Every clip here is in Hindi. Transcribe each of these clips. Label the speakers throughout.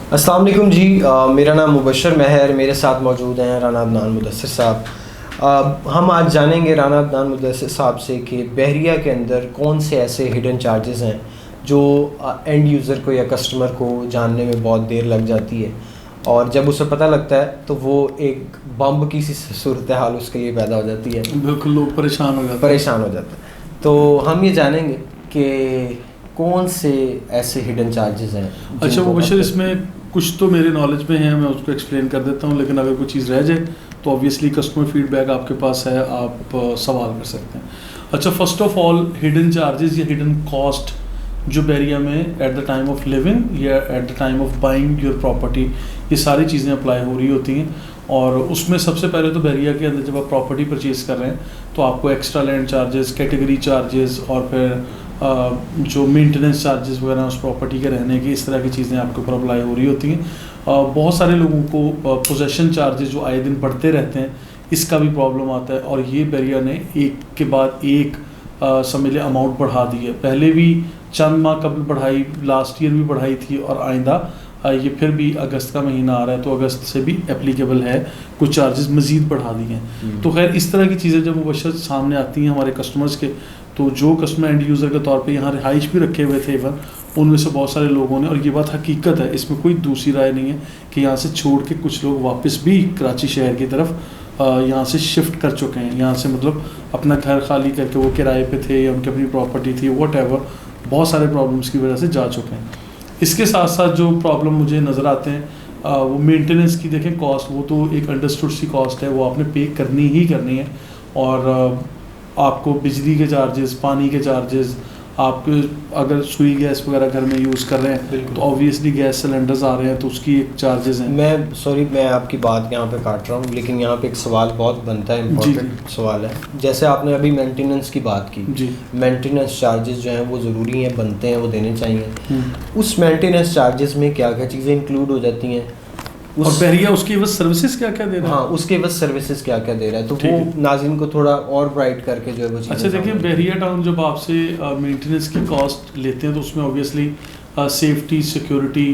Speaker 1: अस्सलाम वालेकुम जी। मेरा नाम मुबशर महर, मेरे साथ मौजूद हैं राना अदनान मुदस्सिर साहब। हम आज जानेंगे राना अदनान मुदस्सिर साहब से कि बहरिया के अंदर कौन से ऐसे हिडन चार्जेस हैं जो एंड यूज़र को या कस्टमर को जानने में बहुत देर लग जाती है, और जब उसे पता लगता है तो वो एक बम्ब की सी सूरत हाल उसके लिए पैदा हो जाती है।
Speaker 2: बिल्कुल, लोग परेशान हो जाते हैं।
Speaker 1: तो हम ये जानेंगे कि कौन से ऐसे हिडन चार्जेस हैं।
Speaker 2: अच्छा मुबशर, इसमें कुछ तो मेरे नॉलेज में है, मैं उसको एक्सप्लेन कर देता हूँ, लेकिन अगर कोई चीज़ रह जाए तो ऑब्वियसली कस्टमर फीडबैक आपके पास है, आप सवाल कर सकते हैं। अच्छा, first of all hidden charges या हिडन कॉस्ट जो बहरिया में at the time of living या at the time of buying your property, ये सारी चीज़ें अप्लाई हो रही होती हैं। और उसमें सबसे पहले तो बहरिया के अंदर जब आप प्रॉपर्टी परचेज़ कर रहे हैं तो आपको extra land charges, category charges और फिर जो मेंटेनेंस चार्जेस वगैरह उस प्रॉपर्टी के रहने की, इस तरह की चीज़ें आपके ऊपर अप्लाई हो रही होती हैं। बहुत सारे लोगों को पोजेशन चार्जेस जो आए दिन बढ़ते रहते हैं, इसका भी प्रॉब्लम आता है, और ये बहरिया ने एक के बाद एक समझ लिया अमाउंट बढ़ा दी है। पहले भी चंद माह कबल बढ़ाई, लास्ट ईयर भी बढ़ाई थी, और आइंदा ये फिर भी अगस्त का महीना आ रहा है तो अगस्त से भी एप्लीकेबल है, कुछ चार्जेस मज़ीद बढ़ा दिए हैं। तो खैर इस तरह की चीज़ें जब मुबशर सामने आती हैं हमारे कस्टमर्स के, तो जो कस्टमर एंड यूज़र के तौर पे यहाँ रिहाइश भी रखे हुए थे इवन, उनमें से बहुत सारे लोगों ने, और ये बात हकीकत है, इसमें कोई दूसरी राय नहीं है कि यहाँ से छोड़ के कुछ लोग वापस भी कराची शहर की तरफ यहाँ से शिफ्ट कर चुके हैं। यहाँ से मतलब अपना घर खाली करके वो किराए पे थे या उनकी अपनी प्रॉपर्टी थी, वॉट एवर, बहुत सारे प्रॉब्लम्स की वजह से जा चुके हैं। इसके साथ साथ जो प्रॉब्लम मुझे नज़र आते हैं वो मेंटेनेंस की देखें कॉस्ट, वो तो एक अंडरस्टूड सी कॉस्ट है, वो आपने पे करनी ही करनी है। और आपको बिजली के चार्जेस, पानी के चार्जेस, आप अगर सुई गैस वगैरह घर में यूज़ कर रहे हैं तो ऑब्वियसली गैस सिलेंडर्स आ रहे हैं तो उसकी एक चार्जेस हैं।
Speaker 1: मैं आपकी बात यहाँ पे काट रहा हूँ, लेकिन यहाँ पे एक सवाल बहुत बनता है, इम्पोर्टेंट सवाल है। जैसे आपने अभी मेंटेनेंस की बात की जी, मेंटेनेंस चार्जेस जो हैं वो ज़रूरी हैं, बनते हैं, वो देने चाहिए। उस मेंटेनेंस चार्जेस में क्या क्या चीज़ें इंक्लूड हो जाती हैं,
Speaker 2: और बहरिया उसकी बस सर्विसेज क्या क्या दे रहा है?
Speaker 1: हाँ, उसके बस सर्विसेज क्या क्या दे रहा है, तो वो नाज़रीन को थोड़ा और ब्राइट करके जो है वो।
Speaker 2: अच्छा देखिए, बहरिया टाउन जब आपसे मेंटेनेंस की कॉस्ट लेते हैं तो उसमें ऑब्वियसली सेफ्टी, सिक्योरिटी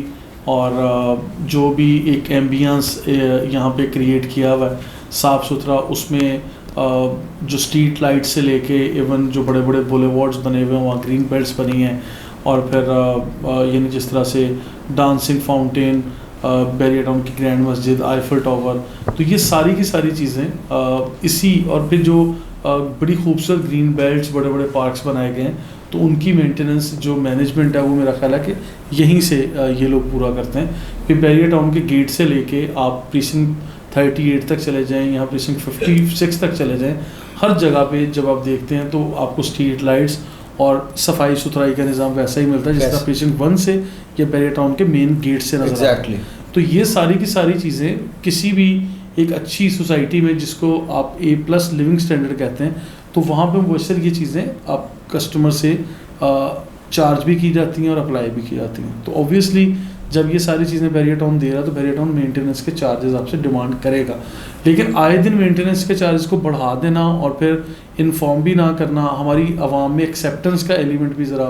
Speaker 2: और जो भी एक एम्बियंस यहाँ पे क्रिएट किया हुआ है साफ़ सुथरा, उसमें जो स्ट्रीट लाइट से लेके इवन जो बड़े बड़े बुलेवार्ड्स बने हुए हैं, वहाँ ग्रीन बेल्ट्स बनी हैं, और फिर यानी जिस तरह से डांसिंग फाउंटेन, बहरिया टाउन की ग्रैंड मस्जिद, आईफल टावर, तो ये सारी की सारी चीज़ें इसी, और फिर जो बड़ी खूबसूरत ग्रीन बेल्ट्स, बड़े बड़े पार्क्स बनाए गए हैं, तो उनकी मेंटेनेंस जो मैनेजमेंट है वो मेरा ख्याल है कि यहीं से ये लोग पूरा करते हैं। फिर बहरिया टाउन के गेट से लेके आप प्रीसिंक्ट 38 तक चले जाएँ, यहाँ प्रीसिंक्ट 56 तक चले जाएँ, हर जगह पे जब आप देखते हैं तो आपको स्ट्रीट लाइट्स और सफाई सुथराई का निज़ाम वैसा ही मिलता है जिस तरह प्रीसिंक्ट 1 से या बहरिया टाउन के मेन गेट से नजर आता है। तो ये सारी की सारी चीज़ें किसी भी एक अच्छी सोसाइटी में, जिसको आप A+ लिविंग स्टैंडर्ड कहते हैं, तो वहाँ पे मुबशर ये चीज़ें आप कस्टमर से चार्ज भी की जाती हैं और अप्लाई भी की जाती हैं। तो ऑब्वियसली जब ये सारी चीज़ें बहरिया टाउन दे रहा है तो बहरिया टाउन मेंटेनेंस के चार्जेस आपसे डिमांड करेगा, लेकिन आए दिन मेंटेनेंस के चार्जेस को बढ़ा देना और फिर इन्फॉर्म भी ना करना, हमारी आवाम में एक्सेप्टेंस का एलिमेंट भी ज़रा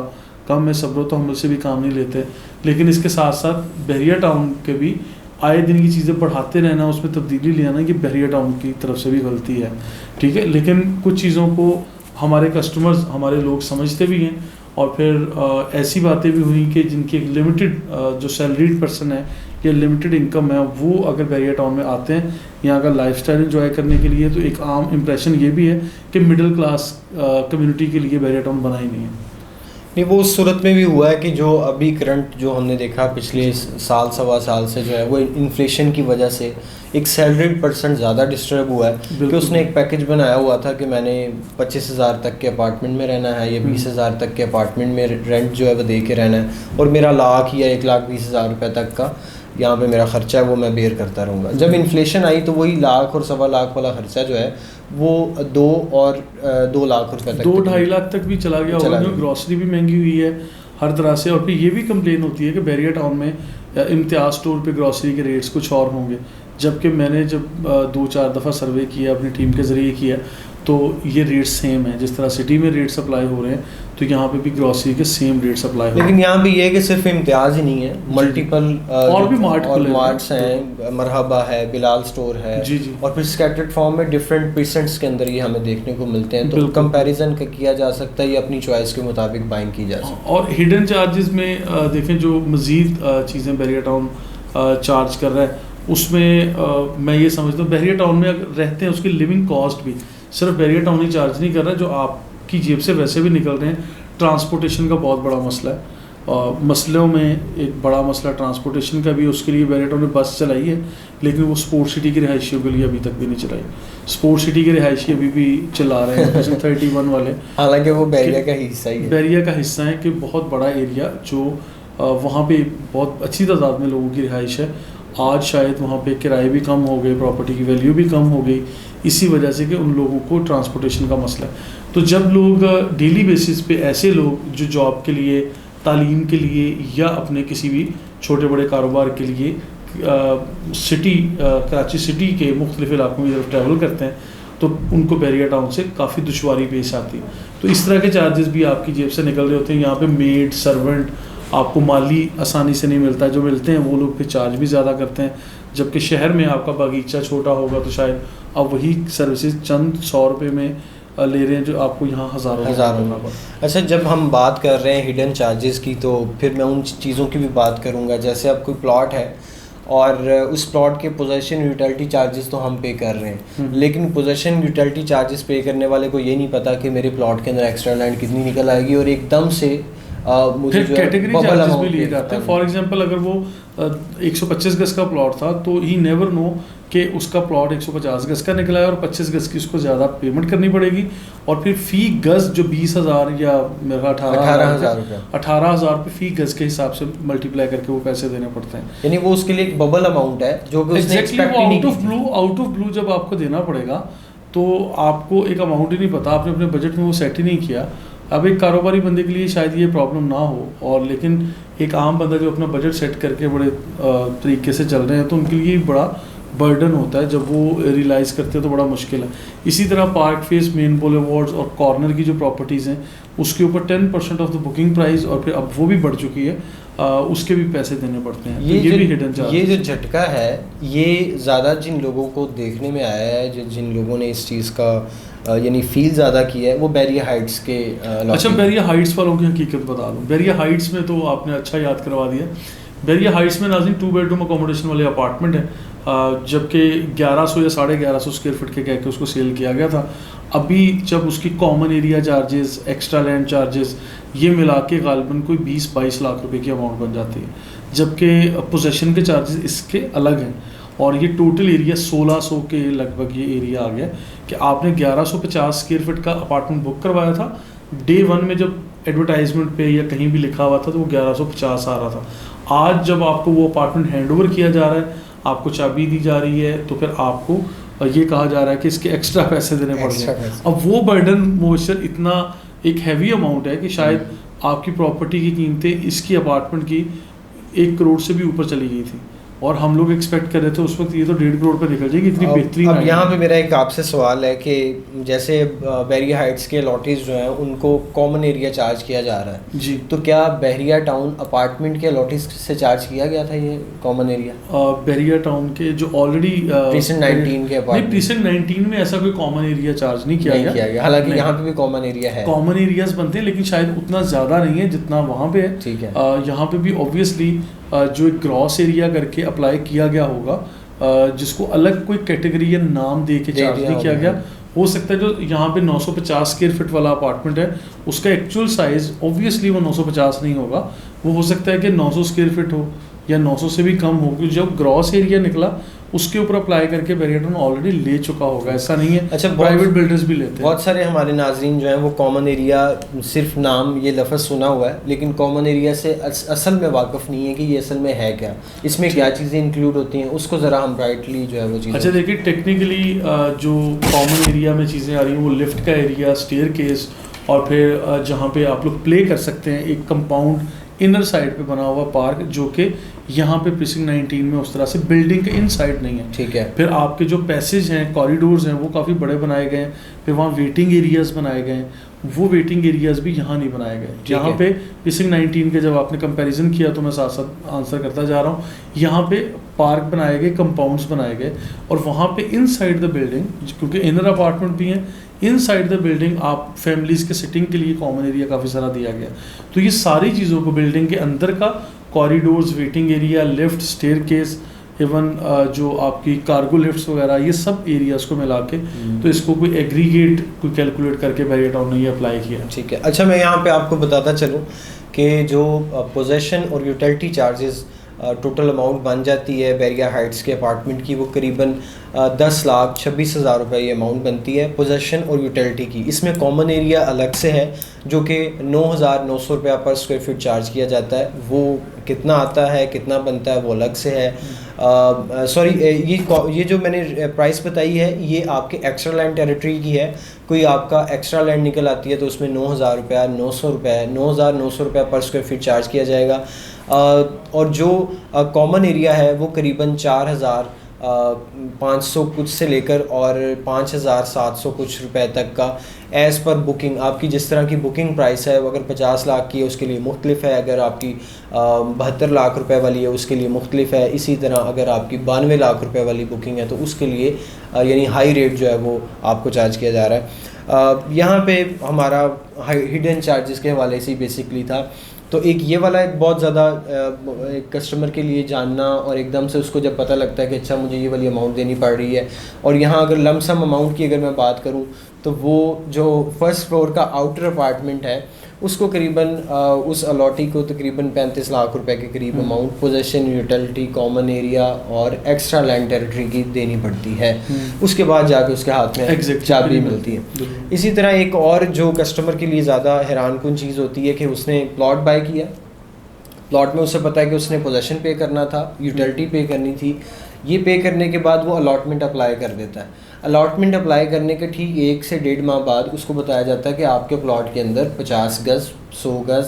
Speaker 2: कम है। सब्र तो हम से भी काम नहीं लेते, लेकिन इसके साथ साथ बहरिया टाउन के भी आए दिन की चीज़ें बढ़ाते रहना, उसमें तब्दीली ले आना, ये बहरिया टाउन की तरफ से भी गलती है, ठीक है। लेकिन कुछ चीज़ों को हमारे कस्टमर्स, हमारे लोग समझते भी हैं, और फिर ऐसी बातें भी हुई कि जिनकी एक लिमिटेड जो सैलरीड पर्सन है या लिमिटेड इनकम है, वो अगर बहरिया टाउन में आते हैं यहाँ का लाइफस्टाइल एंजॉय करने के लिए, तो एक आम इम्प्रेशन ये भी है कि मिडिल क्लास कम्युनिटी के लिए बहरिया टाउन बना ही नहीं है।
Speaker 1: नहीं, वो उस सूरत में भी हुआ है कि जो अभी करंट जो हमने देखा पिछले साल सवा साल से जो है वो इन्फ्लेशन की वजह से एक सैलरीड पर्सन ज़्यादा डिस्टर्ब हुआ है कि उसने एक पैकेज बनाया हुआ था कि मैंने 25,000 तक के अपार्टमेंट में रहना है या 20,000 तक के अपार्टमेंट में रेंट जो है वो दे के रहना है, और मेरा लाख या 1,20,000 रुपये तक का यहाँ पे मेरा ख़र्चा है वो मैं बेयर करता रहूँगा। जब इन्फ्लेशन आई तो वही लाख और सवा लाख वाला ख़र्चा जो है वो 2 और 2 लाख रुपए तक,
Speaker 2: 2-2.5 लाख तक भी चला गया होगा, क्योंकि ग्रॉसरी भी महंगी हुई है हर तरह से। और फिर ये भी कंप्लेन होती है कि बहरिया टाउन में इम्तियाज़ स्टोर पे ग्रॉसरी के रेट्स कुछ और होंगे, जबकि मैंने जब 2-4 दफ़ा सर्वे किया अपनी टीम के ज़रिए किया तो ये रेट्स सेम है जिस तरह सिटी में रेट्स अप्लाई हो रहे हैं, तो यहाँ पे भी ग्रॉसरी के सेम रेट्स अप्लाई
Speaker 1: लेकिन यहाँ पे ये है कि सिर्फ इम्तियाज़ ही नहीं है, मल्टीपल
Speaker 2: और भी मार्ट
Speaker 1: और मार्ट्स हैं, मरहबा है, बिलाल स्टोर है
Speaker 2: जी जी,
Speaker 1: और फिर स्कैटर्ड फॉर्म में डिफरेंट पीसेंट्स के अंदर ये हमें देखने को मिलते हैं। तो कंपैरिजन का किया जा सकता है, ये अपनी चॉइस के मुताबिक बाइंग की जा सकती है।
Speaker 2: और हिडन चार्जेस में देखें जो मज़ीद चीज़ें बैरियर टाउन चार्ज कर रहा है उसमें मैं ये समझता हूँ बैरियर टाउन में अगर रहते हैं उसकी लिविंग कॉस्ट भी सिर्फ बैरियर टाउन ही चार्ज नहीं कर रहा है, जो आपकी जेब से वैसे भी निकल रहे हैं। ट्रांसपोर्टेशन का बहुत बड़ा मसला है, मसलों में एक बड़ा मसला ट्रांसपोर्टेशन का भी, उसके लिए बैरियर टाउन ने बस चलाई है लेकिन वो स्पोर्ट सिटी के रिहायशियों के लिए अभी तक भी नहीं चलाई। स्पोर्ट सिटी के रिहायशी अभी भी चला रहे हैं मिशन 31 वाले,
Speaker 1: हालांकि वो बैरिया का हिस्सा ही है।
Speaker 2: बैरिया का हिस्सा है कि बहुत बड़ा एरिया जो वहाँ पे बहुत अच्छी तादाद में लोगों की रिहाइश है। आज शायद वहाँ पे किराए भी कम हो गए, प्रॉपर्टी की वैल्यू भी कम हो गई, इसी वजह से कि उन लोगों को ट्रांसपोर्टेशन का मसला है। तो जब लोग डेली बेसिस पे ऐसे लोग जो जॉब के लिए, तालीम के लिए या अपने किसी भी छोटे बड़े कारोबार के लिए सिटी कराची सिटी के मुख्तलिफ इलाकों की तरफ ट्रैवल करते हैं तो उनको बैरिया टाउन से काफ़ी दुश्वारी पेश आती है। तो इस तरह के चार्जेस भी आपकी जेब से निकल रहे होते हैं। यहाँ पे मेड सर्वेंट आपको माली आसानी से नहीं मिलता है, जो मिलते हैं वो लोग फिर चार्ज भी ज़्यादा करते हैं। जबकि शहर में आपका बागीचा छोटा होगा तो शायद आप वही सर्विसेज चंद 100 रुपये में ले रहे हैं जो आपको यहाँ हज़ारों
Speaker 1: में। अच्छा, जब हम बात कर रहे हैं हिडन चार्जेस की तो फिर मैं उन चीज़ों की भी बात करूँगा। जैसे अब कोई प्लॉट है और उस प्लॉट के पोजेशन यूटिलिटी चार्जेस तो हम पे कर रहे हैं, लेकिन पोजेशन यूटिलिटी चार्जेस पे करने वाले को ये नहीं पता कि मेरे प्लॉट के अंदर एक्स्ट्रा लैंड कितनी निकल आएगी और एकदम से
Speaker 2: मुझे कैटेगरी चार्जेस भी लिए जाते हैं। फॉर एग्जांपल अगर वो 125 गज का प्लॉट था तो ही नेवर नो कि उसका प्लॉट 150 गज का निकला है और 25 गज की उसको ज़्यादा पेमेंट करनी पड़ेगी और फिर फ़ी गज जो 20,000 या मेरा 18,000 रुपये फ़ी गज के हिसाब से मल्टीप्लाई करके वो पैसे देने पड़ते हैं।
Speaker 1: यानी वो उसके लिए एक बबल अमाउंट है जो कि उसने एक्सपेक्ट ही नहीं की।
Speaker 2: आउट ऑफ ब्लू जब आपको देना पड़ेगा तो आपको एक अमाउंट ही नहीं पता, आपने अपने बजट में वो सेट ही नहीं किया। अब एक कारोबारी बंदे के लिए शायद ये प्रॉब्लम ना हो, और लेकिन एक आम बंदा जो अपना बजट सेट करके बड़े तरीके से चल रहे हैं तो उनके लिए बड़ा बर्डन होता है। जब वो रियलाइज़ करते हैं तो बड़ा मुश्किल है। इसी तरह पार्क फेस, मेन बॉलीवुड्स और कॉर्नर की जो प्रॉपर्टीज़ हैं उसके ऊपर 10% ऑफ द बुकिंग प्राइस, और फिर अब वो भी बढ़ चुकी है, उसके भी पैसे देने पड़ते हैं।
Speaker 1: ये
Speaker 2: तो ये भी हिडन चार्ज।
Speaker 1: ये जो झटका है ये ज़्यादा जिन लोगों को देखने में आया है, जिन लोगों ने इस चीज़ का यानी फील ज़्यादा किया है वो बैरिया हाइट्स के
Speaker 2: अच्छा, बैरिया हाइट्स वालों की हकीकत बता दूँ। बैरिया हाइट्स में तो आपने अच्छा याद करवा दिया। बैरिया हाइट्स में नाज़रीन 2 बेडरूम अकोमोडेशन वाले अपार्टमेंट हैं, जबकि 1100 या 1150 स्क्वायर फीट के कह के उसको सेल किया गया था। अभी जब उसकी common area charges, extra land charges ये मिला के गालिबन कोई 20-22 लाख रुपए की अमाउंट बन जाती है, जबकि पोजेसन के चार्जेस इसके अलग हैं। और ये टोटल एरिया 1600 के लगभग ये एरिया आ गया कि आपने 1150 स्क्वायर फीट का अपार्टमेंट बुक करवाया था, डे 1 में जब एडवर्टाइजमेंट पे या कहीं भी लिखा हुआ था तो वो 1150 आ रहा था। आज जब आपको वो अपार्टमेंट हैंड ओवर किया जा रहा है, आपको चाबी दी जा रही है, तो फिर आपको ये कहा जा रहा है कि इसके एक्स्ट्रा पैसे देने पड़ गए। अब वो बर्डन मोशन इतना एक हैवी अमाउंट है कि शायद आपकी प्रॉपर्टी की कीमतें इसकी अपार्टमेंट की 1 करोड़ से भी ऊपर चली गई थी, और हम लोग एक्सपेक्ट कर रहे थे उस वक्त ये तो 1.5 करोड़ पे निकल जाएगी, इतनी बेहतरीन।
Speaker 1: अब यहाँ पे मेरा एक आपसे सवाल है कि जैसे बैरिया हाइट्स के लॉटीज जो हैं उनको कॉमन एरिया चार्ज किया जा रहा है
Speaker 2: जी,
Speaker 1: तो क्या बैरिया टाउन अपार्टमेंट के लॉटीज से चार्ज किया गया था ये कॉमन एरिया?
Speaker 2: बैरिया टाउन के जो ऑलरेडी
Speaker 1: प्रीसेंट 19 के अपार्टमेंट,
Speaker 2: प्रीसेंट 19 में ऐसा कोई कॉमन एरिया चार्ज नहीं किया गया।
Speaker 1: हालांकि यहाँ पे भी कॉमन एरिया है,
Speaker 2: कॉमन एरियाज बनते हैं लेकिन शायद उतना ज़्यादा नहीं है जितना वहाँ पे है।
Speaker 1: ठीक है,
Speaker 2: यहाँ पे भी ऑब्वियसली जो एक ग्रॉस एरिया करके अप्लाई किया गया होगा, जिसको अलग कोई कैटेगरी या नाम दे के चार्ज नहीं किया गया। हो सकता है जो यहाँ पे 950 स्क्वायर फीट वाला अपार्टमेंट है उसका एक्चुअल साइज ऑब्वियसली वो 950 नहीं होगा, वो हो सकता है कि 900 स्क्वायर फीट हो या 900 से भी कम हो, क्योंकि जब ग्रॉस एरिया निकला उसके ऊपर अप्लाई करके बैरिया टाउन ऑलरेडी ले चुका होगा, ऐसा नहीं है।
Speaker 1: अच्छा,
Speaker 2: प्राइवेट बिल्डर्स भी लेते हैं।
Speaker 1: बहुत सारे हमारे नाजरीन जो हैं वो कॉमन एरिया सिर्फ नाम ये लफ्ज़ सुना हुआ है लेकिन कॉमन एरिया से असल में वाकिफ़ नहीं है कि ये असल में है क्या, इसमें क्या चीज़ें इंक्लूड होती हैं, उसको ज़रा हम ब्राइटली जो है वो चीज़।
Speaker 2: अच्छा देखिए, टेक्निकली जो कॉमन एरिया में चीज़ें आ रही हैं वो लिफ्ट का एरिया, स्टेयर केस, और फिर जहाँ पे आप लोग प्ले कर सकते हैं, एक कंपाउंड इनर साइड पे बना हुआ पार्क, जो कि यहाँ पे प्रीसिंक्ट 19 में उस तरह से बिल्डिंग के इनसाइड नहीं है।
Speaker 1: ठीक है।
Speaker 2: फिर आपके जो पैसेज हैं, कॉरिडोर्स हैं, वो काफ़ी बड़े बनाए गए हैं। फिर वहाँ वेटिंग एरियाज़ बनाए गए हैं, वो वेटिंग एरियाज़ भी यहाँ नहीं बनाए गए। यहाँ पे प्रीसिंक्ट 19 के जब आपने कंपैरिजन किया तो मैं साथ साथ आंसर करता जा रहा हूँ। यहाँ पे पार्क बनाए गए, कंपाउंड्स बनाए गए, और वहाँ पे इनसाइड द बिल्डिंग, क्योंकि इनर अपार्टमेंट भी हैं, इनसाइड द बिल्डिंग आप फैमिलीज़ के सिटिंग के लिए कॉमन एरिया काफ़ी सारा दिया गया। तो ये सारी चीज़ों को, बिल्डिंग के अंदर का corridors, waiting area, lift, staircase, even जो आपकी कार्गो लिफ्ट्स वगैरह, ये सब एरियाज़ को मिला के, तो इसको कोई एग्रीगेट कोई कैलकुलेट करके बैरियर टाउन ने ये अप्लाई किया।
Speaker 1: ठीक है। अच्छा, मैं यहाँ पे आपको बताता चलूँ कि जो पोजेशन और यूटिलिटी चार्जेस टोटल अमाउंट बन जाती है बैरिया हाइट्स के अपार्टमेंट की, वो करीबन 10,26,000 रुपये ये अमाउंट बनती है पोजेशन और यूटिलिटी की। इसमें कॉमन एरिया अलग से है जो कि 9,900 रुपया पर स्क्वायर फीट चार्ज किया जाता है। वो कितना आता है, कितना बनता है, वो अलग से है। सॉरी, ये जो मैंने प्राइस बताई है ये आपके एक्स्ट्रा लैंड टेरिटरी की है। कोई आपका एक्स्ट्रा लैंड निकल आती है तो उसमें 9,000 रुपया, 900 रुपये, 9,900 रुपया पर स्क्वायर फीट चार्ज किया जाएगा। और जो कॉमन एरिया है वो करीबन 4,500 कुछ से लेकर और 5,700 कुछ रुपए तक का एज़ पर बुकिंग, आपकी जिस तरह की बुकिंग प्राइस है, अगर 50 लाख की है उसके लिए मुख्तलिफ है, अगर आपकी 72 लाख रुपए वाली है उसके लिए मुख्तलिफ है। इसी तरह अगर आपकी 92 लाख रुपए वाली बुकिंग है तो उसके लिए यानी हाई रेट जो है वो आपको चार्ज किया जा रहा है। यहाँ पे हमारा हिडन चार्जेस के हवाले से बेसिकली था। तो एक ये वाला एक बहुत ज़्यादा एक कस्टमर के लिए जानना, और एकदम से उसको जब पता लगता है कि अच्छा मुझे ये वाली अमाउंट देनी पड़ रही है। और यहाँ अगर लमसम अमाउंट की अगर मैं बात करूँ तो वो जो फर्स्ट फ्लोर का आउटर अपार्टमेंट है उसको करीबन उस अलॉटी को तकरीबन 35 लाख रुपए के करीब amount possession, utility, common area और एक्स्ट्रा लैंड टेरिटरी की देनी पड़ती है। उसके बाद जाके उसके हाथ में चाबी मिलती है। इसी तरह एक और जो कस्टमर के लिए ज़्यादा हैरानकुन चीज़ होती है कि उसने प्लॉट बाय किया, प्लॉट में उसे पता है कि उसने पोजेशन पे करना था, यूटिलिटी पे करनी थी। ये पे करने के बाद वो अलॉटमेंट अप्लाई कर देता है। अलॉटमेंट अप्लाई करने के ठीक 1 से 1.5 माह बाद उसको बताया जाता है कि आपके प्लॉट के अंदर 50 गज़, 100 गज़,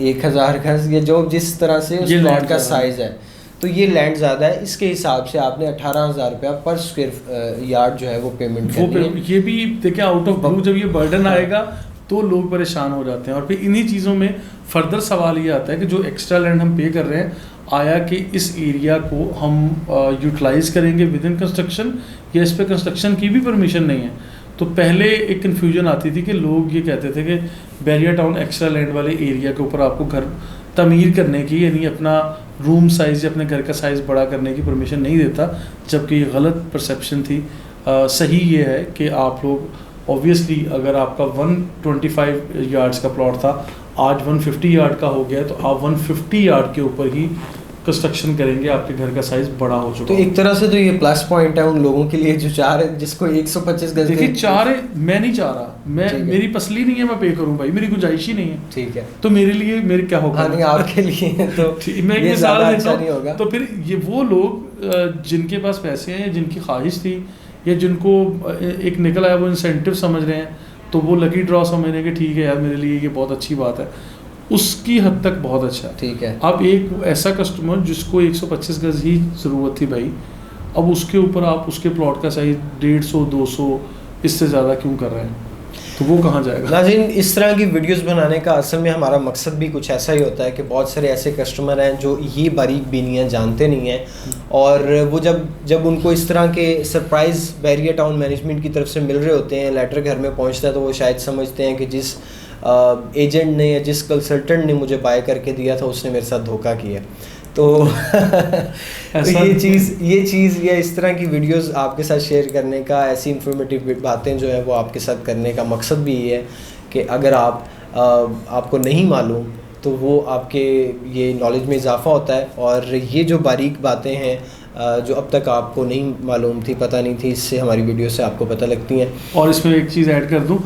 Speaker 1: 1000 गज़, या जो जिस तरह से उस प्लॉट का साइज़ है, तो ये लैंड ज़्यादा है, इसके हिसाब से आपने 18,000 रुपया पर स्क्वायर यार्ड जो है वो पेमेंट करनी है।
Speaker 2: ये भी देखिए आउट ऑफ ब्लू जब ये बर्डन आएगा तो लोग परेशान हो जाते हैं। और फिर इन्हीं चीज़ों में फर्दर सवाल ये आता है कि जो एक्स्ट्रा लैंड हम पे कर रहे हैं, आया कि इस एरिया को हम यूटिलाइज़ करेंगे विद इन कंस्ट्रक्शन, या इस पर कंस्ट्रक्शन की भी परमिशन नहीं है। तो पहले एक कन्फ्यूजन आती थी कि लोग ये कहते थे कि बैरियर टाउन एक्स्ट्रा लैंड वाले एरिया के ऊपर आपको घर तमीर करने की, यानी अपना रूम साइज़ या अपने घर का साइज़ बड़ा करने की परमिशन नहीं देता, जबकि ये गलत परसेप्शन थी। सही ये है कि आप लोग ऑब्वियसली अगर आपका 125 यार्ड्स का प्लॉट था, आज 150 यार्ड का हो गया, तो आप 150 यार्ड के ऊपर ही कंस्ट्रक्शन करेंगे, आपके घर का साइज बड़ा हो चुका।
Speaker 1: तो एक तरह से तो ये प्लस पॉइंट है उन लोगों के लिए जो चाह रहे, जिसको 125 गज।
Speaker 2: देखिए चाह रहे, मैं नहीं चाह रहा, मैं मेरी पसली नहीं है मैं पे करूं भाई, मेरी गुंजाइश ही नहीं है।
Speaker 1: ठीक है,
Speaker 2: तो मेरे लिए मेरे क्या होगा,
Speaker 1: नहीं आपके लिए तो
Speaker 2: मैं एक मिसाल देता
Speaker 1: नहीं होगा।
Speaker 2: तो फिर ये वो लोग जिनके पास पैसे हैं, जिनकी ख्वाहिश थी, या जिनको एक निकल आया वो इंसेंटिव समझ रहे हैं, तो वो लकी ड्रॉ समझ रहे हैं कि ठीक है यार मेरे लिए ये बहुत अच्छी बात है, उसकी हद तक बहुत अच्छा है।
Speaker 1: ठीक है।
Speaker 2: अब एक ऐसा कस्टमर जिसको 125 गज ही ज़रूरत थी भाई, अब उसके ऊपर आप उसके प्लॉट का साइज 150, 200 इससे ज़्यादा क्यों कर रहे हैं, तो वो कहाँ जाएगा।
Speaker 1: नाज़रीन, इस तरह की वीडियोस बनाने का असल में हमारा मकसद भी कुछ ऐसा ही होता है कि बहुत सारे ऐसे कस्टमर हैं जो ये बारीक बीनियाँ जानते नहीं हैं, और वो जब उनको इस तरह के सरप्राइज़ बैरियर टाउन मैनेजमेंट की तरफ से मिल रहे होते हैं, लेटर घर में पहुँचता है, तो वो शायद समझते हैं कि जिस एजेंट ने या जिस कंसल्टेंट ने मुझे बाय करके दिया था उसने मेरे साथ धोखा किया। तो ये चीज़ या इस तरह की वीडियोस आपके साथ शेयर करने का, ऐसी इंफॉर्मेटिव बातें जो है वो आपके साथ करने का मकसद भी ये है कि अगर आपको नहीं मालूम तो वो आपके ये नॉलेज में इजाफ़ा होता है, और ये जो बारीक बातें हैं जो अब तक आपको नहीं मालूम थी, पता नहीं थी, इससे हमारी वीडियो से आपको पता लगती हैं।
Speaker 2: और इसमें एक चीज़ ऐड कर दूं,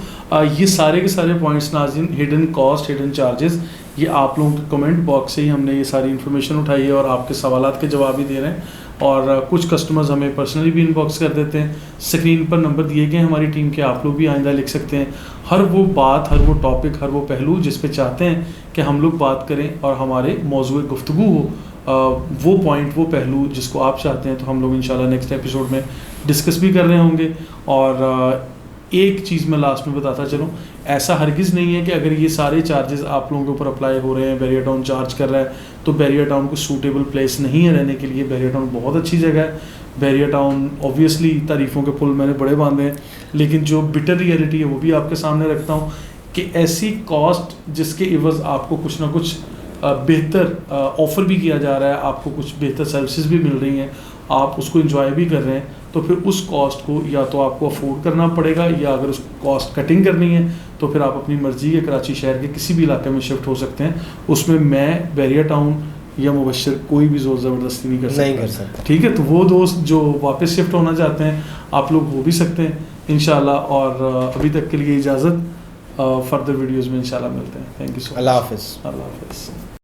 Speaker 2: ये सारे के सारे पॉइंट्स नाज़रीन, हिडन कॉस्ट, हिडन चार्जेस, ये आप लोगों के कमेंट बॉक्स से ही हमने ये सारी इन्फॉर्मेशन उठाई है और आपके सवालात के जवाब भी दे रहे हैं। और कुछ कस्टमर्स हमें पर्सनली भी इनबॉक्स कर देते हैं। स्क्रीन पर नंबर दिए गए हैं हमारी टीम के, आप लोग भी आइंदा लिख सकते हैं। हर वो बात, हर वो टॉपिक, हर वो पहलू जिस पे चाहते हैं कि हम लोग बात करें और हमारे मौजूद गुफ्तगू हो, वो पॉइंट, वो पहलू जिसको आप चाहते हैं, तो हम लोग इंशाल्लाह नेक्स्ट एपिसोड में डिस्कस भी कर रहे होंगे। और एक चीज़ मैं लास्ट में बताता चलूँ, ऐसा हरगिज़ नहीं है कि अगर ये सारे चार्जेस आप लोगों के ऊपर अप्लाई हो रहे हैं, बैरियर टाउन चार्ज कर रहा है, तो बैरियर टाउन को सूटेबल प्लेस नहीं है रहने के लिए। बैरियर टाउन बहुत अच्छी जगह है। बैरियर टाउन ऑब्वियसली तारीफ़ों के पुल मैंने बड़े बांधे हैं, लेकिन जो बिटर रियलिटी है वो भी आपके सामने रखता हूँ कि ऐसी कॉस्ट जिसके इवज़ आपको कुछ ना कुछ बेहतर ऑफ़र भी किया जा रहा है, आपको कुछ बेहतर सर्विसेज भी मिल रही हैं, आप उसको एंजॉय भी कर रहे हैं, तो फिर उस कॉस्ट को या तो आपको अफोर्ड करना पड़ेगा, या अगर उस कॉस्ट कटिंग करनी है तो फिर आप अपनी मर्ज़ी के कराची शहर के किसी भी इलाके में शिफ्ट हो सकते हैं। उसमें मैं बैरियर टाउन या मुबश्शिर कोई भी ज़ोर ज़बरदस्ती नहीं कर सकता। ठीक है, तो वो दोस्त जो वापस शिफ्ट होना चाहते हैं, आप लोग हो भी सकते हैं इंशाल्लाह। और अभी तक के लिए इजाज़त, फर्दर वीडियोज़ में इंशाल्लाह मिलते हैं। Thank you so much.
Speaker 1: अल्लाह हाफ़िज़।
Speaker 2: अल्लाह हाफ़िज़।